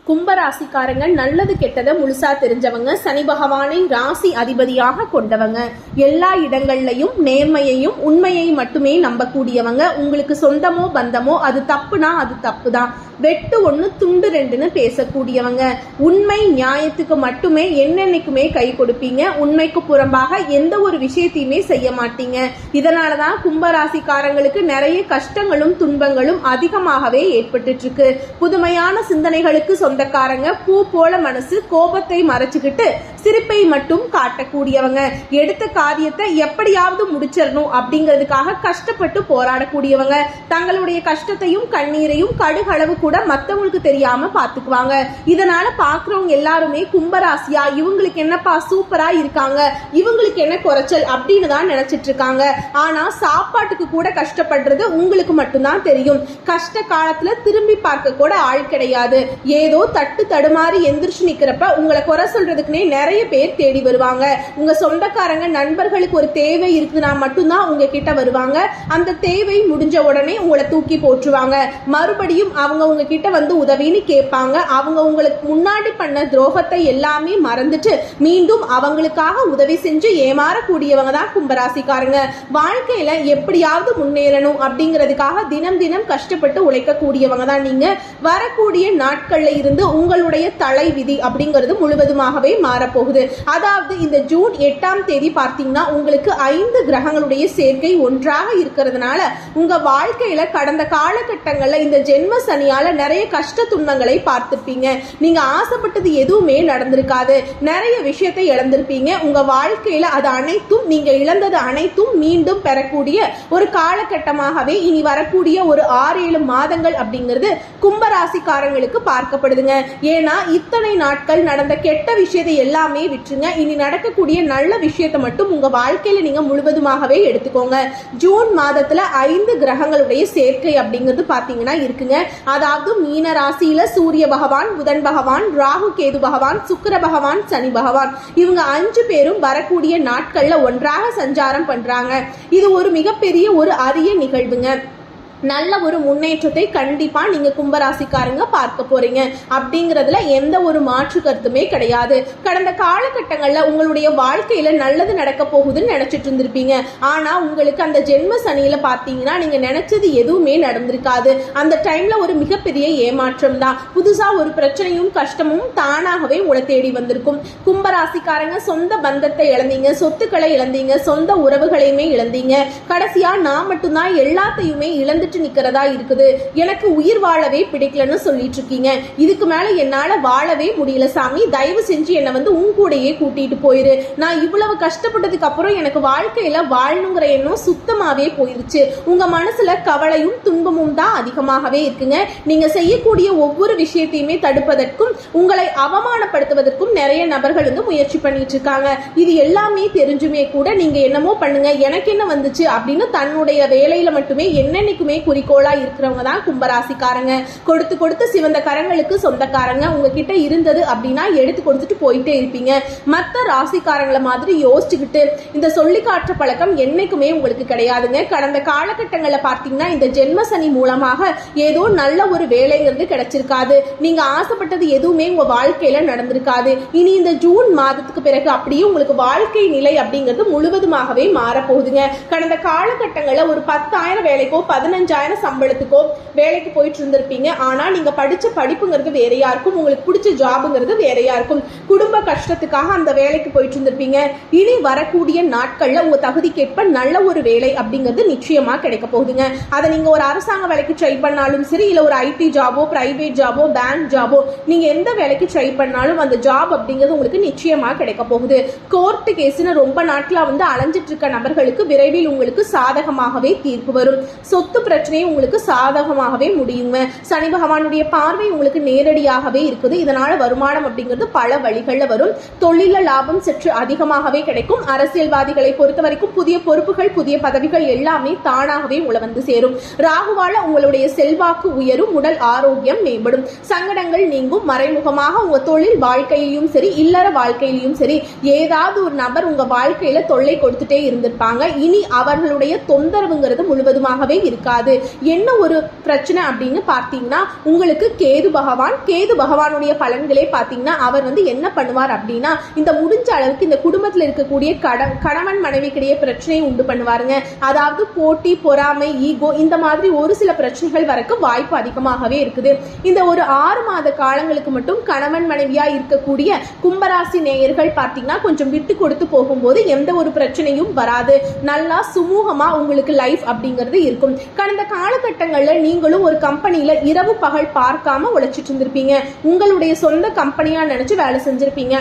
கும்பராசிக்காரங்க நல்லது கெட்டதை முழுசா தெரிஞ்சவங்க, சனி பகவானை ராசி அதிபதியாக கொண்டவங்க, எல்லா இடங்கள்லையும் நேர்மையையும் உண்மையை மட்டுமே நம்பக்கூடியவங்க. உங்களுக்கு சொந்தமோ பந்தமோ அது தப்புனா அது தப்புதான், வெட்டு ஒன்று துண்டு ரெண்டுன்னு பேசக்கூடியவங்க. உண்மை நியாயத்துக்கு மட்டுமே என்னென்னைக்குமே கை கொடுப்பீங்க. உண்மைக்கு புறம்பாக எந்த ஒரு விஷயத்தையுமே செய்ய மாட்டீங்க. இதனாலதான் கும்பராசிக்காரங்களுக்கு நிறைய கஷ்டங்களும் துன்பங்களும் அதிகமாகவே ஏற்பட்டு இருக்கு. புதுமையான சிந்தனைகளுக்கு சொந்தக்காரங்க, பூ போல மனசு, கோபத்தை மறைச்சுக்கிட்டு சிரிப்பை மட்டும் காட்டக்கூடியவங்க. எடுத்த காரியத்தை எப்படியாவது முடிச்சிடணும் அப்படிங்கிறதுக்காக கஷ்டப்பட்டு போராடக்கூடியவங்க. தங்களுடைய கஷ்டத்தையும் கண்ணீரையும் கடுகளவு கூட மற்றவங்களுக்கு தெரியாம பாத்துக்குவாங்க. இதனால பாக்குறவங்க எல்லாருமே கும்பராசியா, இவங்களுக்கு என்னப்பா சூப்பரா இருக்காங்க, இவங்களுக்கு என்ன குறைச்சல் அப்படின்னு தான் நினைச்சிட்டு இருக்காங்க. ஆனா சாப்பாட்டுக்கு கூட கஷ்டப்படுறது உங்களுக்கு மட்டும்தான் தெரியும். கஷ்ட காலத்துல திரும்பி பார்க்க கூட ஆள் கிடையாது. ஏதோ தட்டு தடுமாறி எந்திரிச்சு நிக்கிறப்ப உங்களை குறை சொல்றதுக்குன்னே நிறைய பேர் தேடி வருவாங்க. உங்க சொந்தக்காரங்க நண்பர்களுக்கு ஒரு தேவை இருக்குதுன்னா மட்டும்தான் உங்ககிட்ட வருவாங்க. அந்த தேவை முடிஞ்ச உடனே உங்களை தூக்கி போட்டுருவாங்க. மறுபடியும் அவங்க உங்ககிட்ட வந்து உதவின்னு கேட்பாங்க. அவங்க உங்களுக்கு முன்னாடி பண்ண துரோகத்தை எல்லாமே மறந்துட்டு மீண்டும் அவங்களுக்காக உதவி செஞ்சு ஏமாறக்கூடியவங்க தான் கும்பராசிக்காரங்க. வாழ்க்கையில எப்படியாவது முன்னேறணும் அப்படிங்கிறதுக்காக தினம் தினம் கஷ்டப்பட்டு உழைக்கக்கூடியவங்க தான் நீங்க. வரக்கூடிய நாட்கள்ல இருந்து உங்களுடைய தலை விதி அப்படிங்கிறது முழுவதுமாகவே மாறப்போகுது. அதாவது இந்த ஜூன் 8ஆம் தேதி பார்த்தீங்கன்னா உங்களுக்கு 5 கிரகங்களுடைய சேர்க்கை ஒன்றாக இருக்கிறதுனால உங்க வாழ்க்கையில கடந்த காலகட்டங்கள்ல இந்த ஜென்ம சனியால நிறைய கஷ்ட துன்பங்களை பார்த்திருப்பீங்க. நீங்க ஆசைப்பட்டது எதுவுமே நடந்திருக்காது. நிறைய விஷயத்தை இழந்திருப்பீங்க. உங்க வாழ்க்கையில அது அனைத்தும், நீங்க இழந்தது அனைத்தும் மீண்டும் பெறக்கூடிய ஒரு காலகட்டமாகவே இனி வரக்கூடிய ஒரு 6-7 மாதங்கள் அப்படிங்கிறது கும்பராசிக்காரங்களுக்கு பார்க்கப்படுதுங்க. ஏன்னா இத்தனை நாட்கள் நடந்த கெட்ட விஷயத்தை எல்லாமே விட்டுருங்க. இனி நடக்கக்கூடிய நல்ல விஷயத்தை மட்டும் உங்க வாழ்க்கையில நீங்க முழுவதுமாகவே எடுத்துக்கோங்க. ஜூன் மாதத்துல 5 கிரகங்களுடைய சேர்க்கை அப்படிங்கிறது பாத்தீங்கன்னா இருக்குங்க. அதாவது மீன ராசியில சூரிய பகவான், புதன் பகவான், ராகு கேது பகவான், சுக்கிர பகவான், சனி பகவான், இவங்க 5 பேரும் வரக்கூடிய நாட்கள்ல ஒன்றாக சஞ்சாரம் பண்றாங்க. இது ஒரு மிகப்பெரிய ஒரு அரிய நிகழ்வுங்க. நல்ல ஒரு முன்னேற்றத்தை கண்டிப்பா நீங்க கும்பராசிக்காரங்க பார்க்க போறீங்க அப்படிங்கறதுல எந்த ஒரு மாற்று கருத்துமே கிடையாது. கடந்த காலகட்டங்கள்ல உங்களுடைய வாழ்க்கையில நல்லது நடக்க போகுதுன்னு நினைச்சிட்டு இருந்திருப்பீங்க. ஆனா உங்களுக்கு அந்த ஜென்ம சனியில பாத்தீங்கன்னா நீங்க நினைச்சது எதுவுமே நடந்திருக்காது. அந்த டைம்ல ஒரு மிகப்பெரிய ஏமாற்றம் தான். புதுசா ஒரு பிரச்சனையும் கஷ்டமும் தானாகவே உங்களை தேடி வந்திருக்கும். கும்பராசிக்காரங்க சொந்த பந்தத்தை இழந்தீங்க, சொத்துக்களை இழந்தீங்க, சொந்த உறவுகளையுமே இழந்தீங்க. கடைசியா நான் மட்டும்தான் எல்லாத்தையுமே இழந்து நிக்கிறதா இருக்குது, எனக்கு உயிர் வாழவே பிடிக்கலன்னு சொல்லிட்டு இருக்கீங்க. இதுக்கு மேல என்னால வாழவே முடியல சாமி, தயவு செஞ்சு என்னை வந்து உன் கூடையே கூட்டிட்டு போயிரு. நான் இவ்வளவு கஷ்டப்பட்டதுக்கு அப்புறம் எனக்கு வாழ்க்கையில வாழணுங்கிற எண்ணம் சுத்தமாவே போயிருச்சு. உங்க மனசுல கவலையும் துன்பமும் தான் அதிகமாகவே இருக்குங்க. நீங்க செய்யக்கூடிய ஒவ்வொரு விஷயத்தையுமே தடுப்பதற்கும் உங்களை அவமானப்படுத்துவதற்கும் நிறைய நபர்கள் வந்து முயற்சி பண்ணிட்டு இருக்காங்க. இது எல்லாமே தெரிஞ்சுமே கூட நீங்க என்னமோ பண்ணுங்க, எனக்கு என்ன வந்துச்சு அப்படின்னு தன்னுடைய வேலையில மட்டுமே என்னென்னைக்குமே குறிக்கோளா இருக்கிறவங்க தான் கும்பராசிக்காரங்க. கொடுத்து கொடுத்து சிவந்த கரங்களுக்கு சொந்தக்காரங்க. உங்ககிட்ட இருந்தது அப்படின்னா எடுத்து கொடுத்துட்டு போயிட்டே இருப்பீங்க. மற்ற ராசிக்காரங்களை மாதிரி யோசிச்சுக்கிட்டு இந்த சொல்லி காட்டுற பழக்கம் என்னைக்குமே உங்களுக்கு கிடையாதுங்க. கடந்த காலகட்டங்களில் பார்த்தீங்கன்னா இந்த ஜென்ம சனி மூலமாக ஏதோ நல்ல ஒரு வேலைங்கிறது கிடைச்சிருக்காது. நீங்க ஆசைப்பட்டது எதுவுமே உங்க வாழ்க்கையில நடந்திருக்காது. இனி இந்த ஜூன் மாதத்துக்கு பிறகு அப்படியே உங்களுக்கு வாழ்க்கை நிலை அப்படிங்கிறது முழுவதுமாகவே மாறப்போகுதுங்க. கடந்த காலகட்டங்களில் ஒரு 10,000 வேலைக்கோ 15,000 சம்பளத்துக்கோ வேலைக்கு போயிட்டு இருந்திருப்பீங்க. ஆனா நீங்க படிச்ச படிப்புங்கிறது வேறையா இருக்கும், உங்களுக்கு பிடிச்ச ஜாபுங்கிறது வேறையா இருக்கும். குடும்ப கஷ்டத்துக்காக அந்த வேலைக்கு போயிட்டு இருந்திருப்பீங்க. இனி வரக்கூடிய நாட்கள்ல உங்க தகுதிக்கேற்ப நல்ல ஒரு வேலை அப்படிங்கிறது நிச்சயமா கிடைக்க போகுதுங்க. அதை நீங்க ஒரு அரசாங்க வேலைக்கு ட்ரை பண்ணாலும் சரி, இல்ல ஒரு ஐடி ஜாபோ, பிரைவேட் ஜாபோ, பேங்க் ஜாபோ, நீங்க எந்த வேலைக்கு ட்ரை பண்ணாலும் அந்த ஜாப் அப்படிங்கிறது உங்களுக்கு நிச்சயமா கிடைக்க போகுது. கோர்ட்டு கேஸ்னு ரொம்ப நாட்களா வந்து அலைஞ்சிட்டு இருக்க நபர்களுக்கு விரைவில் உங்களுக்கு சாதகமாகவே தீர்ப்பு வரும். சொத்து பிரச்சனையை உங்களுக்கு சாதகமாகவே முடியுங்க. சனி பகவானுடைய பார்வை உங்களுக்கு நேரடியாகவே இருக்குது. இதனால வருமானம் அப்படிங்கிறது பல வழிகள்ல வரும். தொழில லாபம் சற்று அதிகமாகவே கிடைக்கும். அரசியல்வாதிகளை பொறுத்த வரைக்கும் புதிய பொறுப்புகள், புதிய பதவிகள் எல்லாமே தானாகவே உங்களை வந்து சேரும். ராகுவால உங்களுடைய செல்வாக்கு உயரும், உடல் ஆரோக்கியம் மேம்படும், சங்கடங்கள் நீங்கும். மறைமுகமாக உங்க தொழில் வாழ்க்கையிலும் சரி, இல்லற வாழ்க்கையிலும் சரி, ஏதாவது ஒரு நபர் உங்க வாழ்க்கையில தொல்லை கொடுத்துட்டே இருந்திருப்பாங்க. இனி அவர்களுடைய தொந்தரவுங்கிறது முழுவதுமாகவே இருக்காது. இருக்காது. என்ன ஒரு பிரச்சனை அப்படின்னு பார்த்தீங்கன்னா, உங்களுக்கு கேது பகவானுடைய பலன்களே பார்த்தீங்கன்னா அவர் வந்து என்ன பண்ணுவார் அப்படின்னா, இந்த முடிஞ்ச அளவுக்கு இந்த குடும்பத்தில் இருக்கக்கூடிய கணவன் மனைவிக்கிடையே பிரச்சனையை உண்டு பண்ணுவாருங்க. அதாவது போட்டி, பொறாமை, ஈகோ, இந்த மாதிரி ஒரு சில பிரச்சனைகள் வரக்கு வாய்ப்பு அதிகமாகவே இருக்குது. இந்த ஒரு 6 மாத காலங்களுக்கு மட்டும் கணவன் மனைவியா இருக்கக்கூடிய கும்பராசி நேயர்கள் பார்த்தீங்கன்னா கொஞ்சம் விட்டு கொடுத்து போகும்போது எந்த ஒரு பிரச்சனையும் வராது. நல்லா சுமூகமா உங்களுக்கு லைஃப் அப்படிங்கிறது இருக்கும். கடந்த காலகட்டங்களில் நீங்களும் ஒரு கம்பெனியில இரவு பகல் பார்க்காம உழைச்சிட்டு இருந்திருப்பீங்க. உங்களுடைய சொந்த கம்பெனியா நினைச்சு வேலை செஞ்சிருப்பீங்க.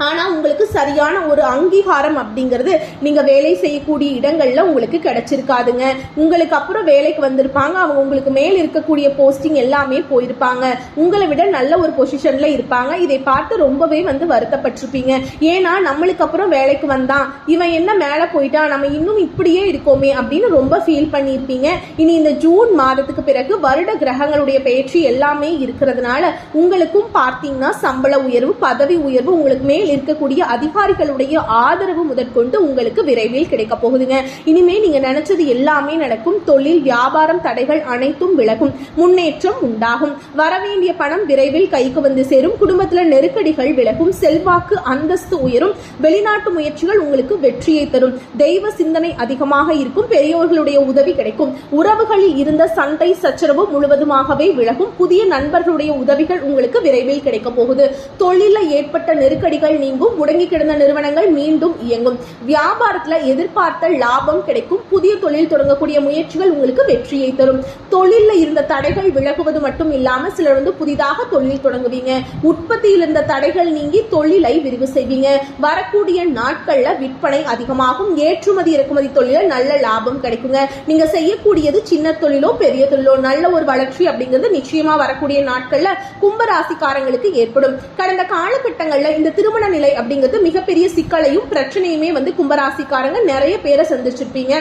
ஆனால் உங்களுக்கு சரியான ஒரு அங்கீகாரம் அப்படிங்கிறது நீங்கள் வேலை செய்யக்கூடிய இடங்களில் உங்களுக்கு கிடைச்சிருக்காதுங்க. உங்களுக்கு அப்புறம் வேலைக்கு வந்திருப்பாங்க, அவங்க உங்களுக்கு மேல் இருக்கக்கூடிய போஸ்டிங் எல்லாமே போயிருப்பாங்க, உங்களை விட நல்ல ஒரு பொசிஷனில் இருப்பாங்க. இதை பார்த்து ரொம்பவே வந்து வருத்தப்பட்டிருப்பீங்க. ஏன்னா நம்மளுக்கு அப்புறம் வேலைக்கு வந்தான், இவன் என்ன மேலே போயிட்டான், நம்ம இன்னும் இப்படியே இருக்கோமே அப்படின்னு ரொம்ப ஃபீல் பண்ணியிருப்பீங்க. இனி இந்த ஜூன் மாதத்துக்கு பிறகு வருட கிரகங்களுடைய பயிற்சி எல்லாமே இருக்கிறதுனால உங்களுக்கும் பார்த்தீங்கன்னா சம்பள உயர்வு, பதவி உயர்வு, உங்களுக்கு மேல் இருக்கக்கூடிய அதிகாரிகளுடைய ஆதரவு முதற்கொண்டு உங்களுக்கு விரைவில் கிடைக்க போகுதுங்க. இனிமே நீங்க நினைச்சது எல்லாமே நடக்கும். தொழில், வியாபாரம் தடைகள் அனைத்தும் விலகும், முன்னேற்றம் உண்டாகும். வரவேண்டிய பணம் விரைவில் கைக்கு வந்து சேரும். குடும்பத்துல நெருக்கடிகள் விலகும், செல்வாக்கு அந்தஸ்து உயரும். வெளிநாட்டு முயற்சிகள் உங்களுக்கு வெற்றியை தரும். தெய்வ சிந்தனை அதிகமாக இருக்கும். பெரியோர்களுடைய உதவி கிடைக்கும். உறவுகளில் இருந்த சண்டை சச்சரவு முழுவதுமாகவே விலகும். புதிய நண்பர்களுடைய உதவிகள் உங்களுக்கு விரைவில் கிடைக்க போகுது. தொழிலில் ஏற்பட்ட நெருக்கடிகள் நீங்கும். முடங்கி கிடந்த நிறுவனங்கள் மீண்டும் இயங்கும். வியாபாரத்தில் எதிர்பார்த்த லாபம் கிடைக்கும். புதிய தொழில் தொடங்கக்கூடிய முயற்சிகள் உங்களுக்கு வெற்றியை தரும். தொழிலில் இருந்த தடைகள் விலகுவது மட்டும் இல்லாம சிலர் வந்து புதிதாக தொழில் தொடங்குவீங்க. உற்பத்தியில் இருந்த தடைகள் நீங்கி தொழிலை விரிவு செய்வீங்க. வரக்கூடிய நாட்கள்ல விற்பனை அதிகமாகும். ஏற்றுமதி இறக்குமதி தொழில நல்ல லாபம் கிடைக்குங்க. நீங்க செய்யக்கூடியது சின்ன தொழிலோ பெரிய தொழிலோ நல்ல ஒரு வளர்ச்சி அப்படிங்கிறது நிச்சயமா வரக்கூடிய நாட்கள்ல கும்பராசிக்காரங்களுக்கு ஏற்படும். கடந்த காலகட்டங்கள்ல இந்த திருமண நிலை அப்படிங்கிறது மிகப்பெரிய சிக்கலையும் பிரச்சனையுமே வந்து கும்பராசிக்காரங்க நிறைய பேரை சந்திச்சிருப்பீங்க.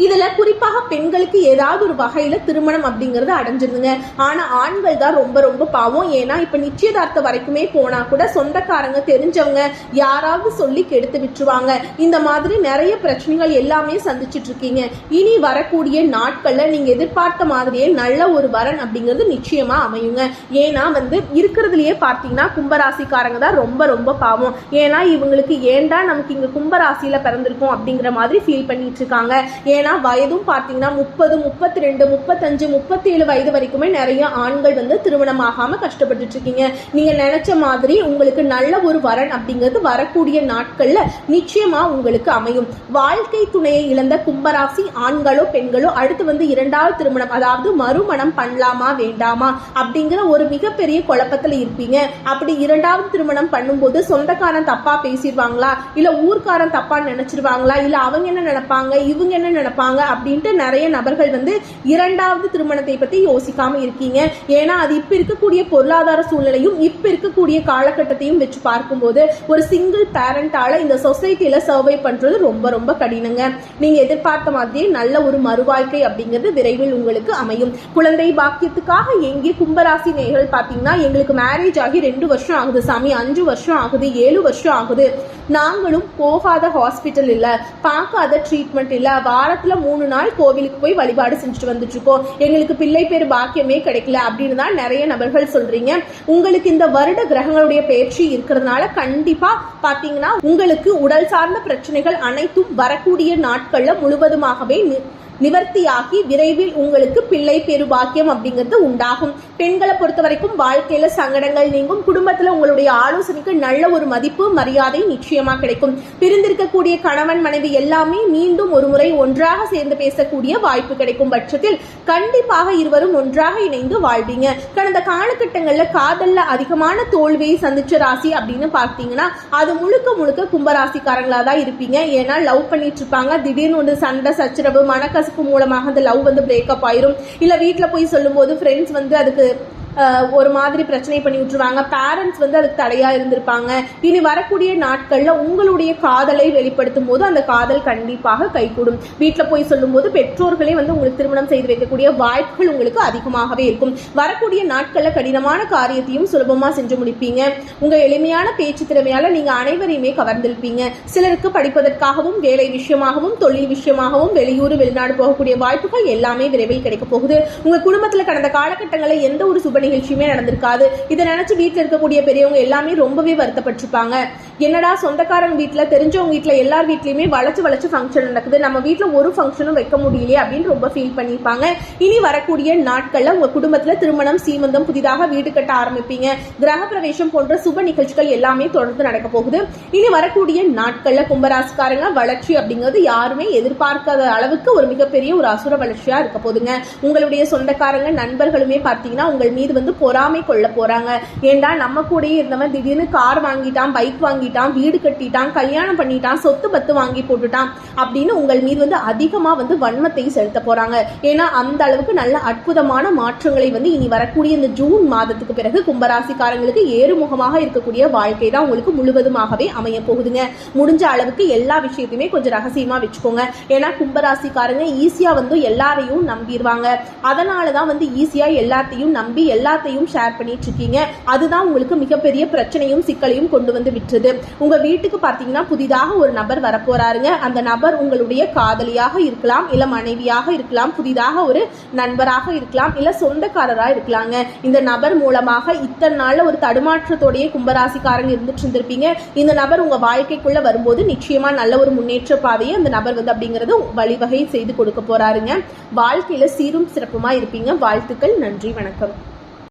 இதுல குறிப்பாக பெண்களுக்கு ஏதாவது ஒரு வகையில திருமணம் அப்படிங்கறது அடைஞ்சிருந்துங்க. ஆனா ஆண்கள் தான் ரொம்ப ரொம்ப பாவம். ஏன்னா இப்ப நிச்சயதார்த்த வரைக்குமே போனா கூட சொந்தக்காரங்க, தெரிஞ்சவங்க யாராவது சொல்லி கெடுத்து விட்டுருவாங்க. இந்த மாதிரி நிறைய பிரச்சனைகள் எல்லாமே சந்திச்சுட்டு இருக்கீங்க. இனி வரக்கூடிய நாட்கள்ல நீங்க எதிர்பார்த்த மாதிரியே நல்ல ஒரு வரன் அப்படிங்கிறது நிச்சயமா அமையுங்க. ஏன்னா வந்து இருக்கிறதுலயே பார்த்தீங்கன்னா கும்பராசிக்காரங்க தான் ரொம்ப ரொம்ப பாவம். ஏன்னா இவங்களுக்கு ஏண்டா நமக்கு இங்க கும்பராசியில பிறந்திருக்கோம் அப்படிங்கிற மாதிரி ஃபீல் பண்ணிட்டு இருக்காங்க. ஏன்னா வயதும் பார்த்தீங்கன்னா 30, 32, 35, 37 வயது வரைக்குமே நிறைய ஆண்கள் வந்து திருமணம் ஆகாம கஷ்டப்பட்டு இருக்கீங்க. நீங்க நினைச்ச மாதிரி உங்களுக்கு நல்ல ஒரு வரன் அப்படிங்கிறது வரக்கூடிய நாட்கள்ல நிச்சயமா உங்களுக்கு அமையும். வாழ்க்கை துணையை இழந்த கும்பராசி ஆண்களோ பெண்களோ அடுத்து வந்து 2வது திருமணம், அதாவது மறுமணம் பண்ணலாமா வேண்டாமா அப்படிங்கிற ஒரு மிகப்பெரிய குழப்பத்துல இருப்பீங்க. அப்படி 2வது திருமணம் பண்ணும்போது சொந்தக்காரன் தப்பா பேசிடுவாங்களா, இல்ல ஊர்க்காரன் தப்பா நினைச்சிருவாங்களா, இல்ல அவங்க என்ன நினைப்பாங்க, இவங்க என்ன நினைப்பாங்க அப்படின்ட்டு நிறைய நபர்கள் வந்து 2வது திருமணத்தை பத்தி யோசிக்காம இருக்கீங்க. ஏன்னா அது இப்ப இருக்கக்கூடிய பொருளாதார சூழ்நிலையும் இப்ப இருக்கக்கூடிய காலகட்டத்தையும் வச்சு பார்க்கும்போது ஒரு சிங்கிள் பேரண்டால இந்த சொசைட்டில சர்வை பண்றது ரொம்ப ரொம்ப கடினங்க. நீங்க எதிர்பார்த்த மாதிரியே நல்ல ஒரு மறுவாழ்க்கை அப்படிங்கிறது விரைவில் உங்களுக்கு அமையும். குழந்தை பாக்கியத்துக்காக எங்கே கும்பராசி நேயர்கள் பாத்தீங்கன்னா, எங்களுக்கு மேரேஜ் ஆகி 2 வருஷம் ஆகுது சாமி, 5 வருஷம் ஆகுது, 7 வருஷம் ஆகுது, நாங்களும் போகாத ஹாஸ்பிட்டல் இல்ல, பார்க்காத ட்ரீட்மெண்ட் இல்ல, வாரத்துல 3 நாள் கோவிலுக்கு போய் வழிபாடு செஞ்சுட்டு வந்துட்டு இருக்கோம், எங்களுக்கு பிள்ளை பேர் பாக்கியமே கிடைக்கல அப்படின்னு தான் நிறைய நபர்கள் சொல்றீங்க. உங்களுக்கு இந்த வருட கிரகங்களுடைய பயிற்சி இருக்கிறதுனால கண்டிப்பா பாத்தீங்கன்னா உங்களுக்கு உடல் சார்ந்த பிரச்சனைகள் அனைத்தும் வரக்கூடிய நாட்கள்ல முழுவதுமாகவே நிவர்த்தியாகி விரைவில் உங்களுக்கு பிள்ளை பெரு பாக்கியம் அப்படிங்கிறது உண்டாகும். பெண்களை பொறுத்த வரைக்கும் வாழ்க்கையில சங்கடங்கள் நீங்கும். குடும்பத்துல உங்களுடைய ஆலோசனைக்கு நல்ல ஒரு மதிப்பு மரியாதை நிச்சயமா கிடைக்கும். பிரிந்திருக்கக்கூடிய கணவன் மனைவி எல்லாமே மீண்டும் ஒரு முறை ஒன்றாக சேர்ந்து பேசக்கூடிய வாய்ப்பு கிடைக்கும் பட்சத்தில் கண்டிப்பாக இருவரும் ஒன்றாக இணைந்து வாழ்வீங்க. கடந்த காலகட்டங்கள்ல காதல்ல அதிகமான தோல்வியை சந்திச்ச ராசி அப்படின்னு பார்த்தீங்கன்னா அது முழுக்க முழுக்க கும்பராசிக்காரங்களா தான் இருப்பீங்க. ஏன்னா லவ் பண்ணிட்டு இருப்பாங்க, திடீர்னு ஒரு சண்டை சச்சரவு மனக்கசப்பு மூலமாக அந்த லவ் வந்து பிரேக்கப் ஆயிரும். இல்ல வீட்டுல போய் சொல்லும் போது ஃப்ரெண்ட்ஸ் வந்து அதுக்கு ஒரு மாதிரி பிரச்சனை பண்ணி விட்டுருவாங்க. பேரண்ட்ஸ் வந்து அதுக்கு தடையா இருந்திருப்பாங்க. இனி வரக்கூடிய நாட்கள்ல உங்களுடைய காதலை வெளிப்படுத்தும் போது அந்த காதல் கண்டிப்பாக கைகூடும். வீட்டுல போய் சொல்லும் போது பெற்றோர்களே வந்து உங்களுக்கு திருமணம் செய்து வைக்கக்கூடிய வாய்ப்புகள் உங்களுக்கு அதிகமாகவே இருக்கும். வரக்கூடிய நாட்கள்ல கடினமான காரியத்தையும் சுலபமா செஞ்சு முடிப்பீங்க. உங்க எளிமையான பேச்சு திறமையால நீங்க அனைவரையுமே கவர்ந்திருப்பீங்க. சிலருக்கு படிப்பதற்காகவும் வேலை விஷயமாகவும் தொழில் விஷயமாகவும் வெளியூர் வெளிநாடு போகக்கூடிய வாய்ப்புகள் எல்லாமே விரைவில் கிடைக்க போகுது. உங்க குடும்பத்துல கடந்த காலகட்டங்களில் எந்த ஒரு சுப நிகழ்ச்சியுமே நடந்திருக்காது. இதை நினைச்சு வீட்டுல இருக்கக்கூடிய பெரியவங்க எல்லாமே ரொம்பவே வருத்தப்பட்டிருப்பாங்க. என்னடா சொந்தக்காரங்க வீட்டுல தெரிஞ்சவங்க வீட்டுல எல்லார் வீட்லயுமே வளைச்சு ஃபங்க்ஷன் நடக்குது, நம்ம வீட்டுல ஒரு ஃபங்க்ஷனும் வைக்க முடியலையே அப்படின்னு ரொம்ப ஃபீல் பண்ணிருப்பாங்க. இனி வரக்கூடிய நாட்கள்ல உங்க குடும்பத்துல திருமணம், சீமந்தம், புதிதாக வீடு கட்ட ஆரம்பிப்பீங்க. கிரக பிரவேசம் போன்ற சுப நிகழ்ச்சிகள் எல்லாமே தொடர்ந்து நடக்க போகுது. இனி வரக்கூடிய நாட்கள்ல கும்பராசிக்காரங்க வளர்ச்சி அப்படிங்கிறது யாருமே எதிர்பார்க்காத அளவுக்கு ஒரு மிகப்பெரிய ஒரு அசுர வளர்ச்சியா இருக்க போதுங்க. உங்களுடைய சொந்தக்காரங்க நண்பர்களுமே பார்த்தீங்கன்னா உங்கள் மீது வந்து பொறாமை கொள்ள போறாங்க. ஏண்டா நம்ம கூடயே இருந்தவன் திடீர்னு கார் வாங்கிட்டான், பைக் வாங்கிட்டான், வீடு கட்டிட்டான், கல்யாணம் பண்ணிட்டான், சொத்து பத்து வாங்கி போட்டுட்டான் அப்படின்னு உங்கள் மீது வந்து அதிகமா வந்து வன்மத்தை செலுத்த போறாங்க. ஏன்னா அந்த அளவுக்கு நல்ல அற்புதமான மாற்றங்களை வந்து இனி வரக்கூடிய இந்த ஜூன் மாதத்துக்கு பிறகு கும்பராசிக்காரங்களுக்கு ஏறுமுகமாக இருக்கக்கூடிய வாழ்க்கை தான் உங்களுக்கு முழுவதுமாகவே அமைய போகுதுங்க. முடிஞ்ச அளவுக்கு எல்லா விஷயத்தையுமே கொஞ்சம் ரகசியமா வச்சுக்கோங்க. ஏன்னா கும்பராசிக்காரங்க ஈஸியா வந்து எல்லாரையும் நம்பிடுவாங்க. அதனாலதான் வந்து ஈஸியா எல்லாத்தையும் நம்பி எல்லாத்தையும் ஷேர் பண்ணிட்டு இருக்கீங்க. அதுதான் உங்களுக்கு மிகப்பெரிய பிரச்சனையும் சிக்கலையும் கொண்டு வந்து விட்டுருது. உங்க வீட்டுக்கு பார்த்தீங்கன்னா புதிதாக ஒரு நபர் வரப்போறாருங்க. அந்த நபர் உங்களுடைய காதலியாக இருக்கலாம், இல்ல மனைவியாக இருக்கலாம், புதிதாக ஒரு நண்பராக இருக்கலாம், இல்ல சொந்தக்காரராக இருக்கலாங்க. இந்த நபர் மூலமாக இத்தனை நாள்ல ஒரு தடுமாற்றத்தோடைய கும்பராசிக்காரங்க இருந்துட்டு இருந்திருப்பீங்க. இந்த நபர் உங்க வாழ்க்கைக்குள்ள வரும்போது நிச்சயமா நல்ல ஒரு முன்னேற்ற பாதையை அந்த நபர் வந்து அப்படிங்கறது வழிவகை செய்து கொடுக்க போறாருங்க. வாழ்க்கையில சீரும் சிறப்புமா இருப்பீங்க. வாழ்த்துக்கள். நன்றி, வணக்கம்.